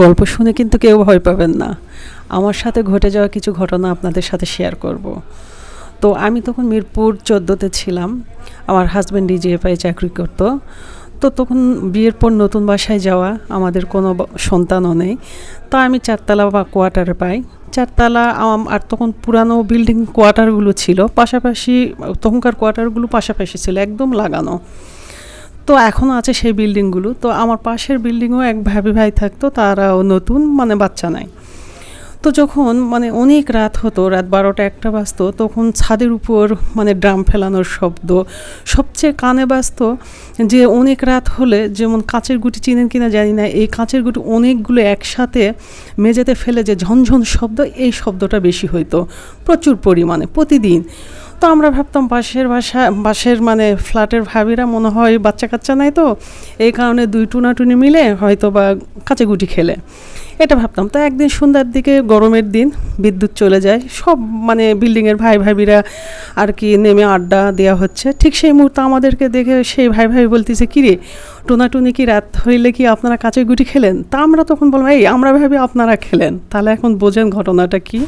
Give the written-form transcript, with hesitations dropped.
গল্প শুনে কিন্তু কেউ ভয় পাবেন না। আমার সাথে ঘটে যাওয়া কিছু ঘটনা আপনাদের সাথে শেয়ার করব। তো আমি তখন মিরপুর 14-তে ছিলাম। আমার হাজব্যান্ড ডিজিএফআই চাকরি করত। তো তখন বিয়ের পর নতুন বাসায় যাওয়া, আমাদের কোনো সন্তানও নেই। তো আমি 4তলা বা কোয়ার্টারে পাই। 4তলা আর তখন পুরানো বিল্ডিং কোয়ার্টারগুলো ছিল পাশাপাশি, তখনকার কোয়ার্টারগুলো পাশাপাশি ছিল, একদম লাগানো। তো এখনও আছে সেই বিল্ডিংগুলো। তো আমার পাশের বিল্ডিংও এক ভাবি ভাই থাকতো, তারাও নতুন, মানে বাচ্চা নাই। তো যখন মানে অনেক রাত হতো, রাত 12টা-1টা বাজতো, তখন ছাদের উপর মানে ড্রাম ফেলানোর শব্দ সবচেয়ে কানে বাজতো। যে অনেক রাত হলে, যেমন কাঁচের গুটি চিনেন কিনা জানি না, এই কাঁচের গুটি অনেকগুলো একসাথে মেঝেতে ফেলে যে ঝনঝন শব্দ, এই শব্দটা বেশি হইতো প্রচুর পরিমাণে প্রতিদিন। তো আমরা ভাবতাম বাসের মানে ফ্ল্যাটের ভাবিরা মনে হয় বাচ্চা কাচ্চা নাই, তো এই কারণে দুই টুনাটুনি মিলে হয়তো বা কাঁচাগুটি খেলে, এটা ভাবতাম। তো একদিন সন্ধ্যার দিকে, গরমের দিন, বিদ্যুৎ চলে যায়, সব মানে বিল্ডিংয়ের ভাই ভাবিরা আর কি নেমে আড্ডা দেওয়া হচ্ছে। ঠিক সেই মুহূর্তে আমাদেরকে দেখে সেই ভাই বলতেছে, কিরে টোনাটুনি কি রাত হইলে কি আপনারা কাঁচের গুটি খেলেন? তা আমরা তখন বললাম, এই আমরা ভাবি আপনারা খেলেন। তাহলে এখন বোঝেন ঘটনাটা কি।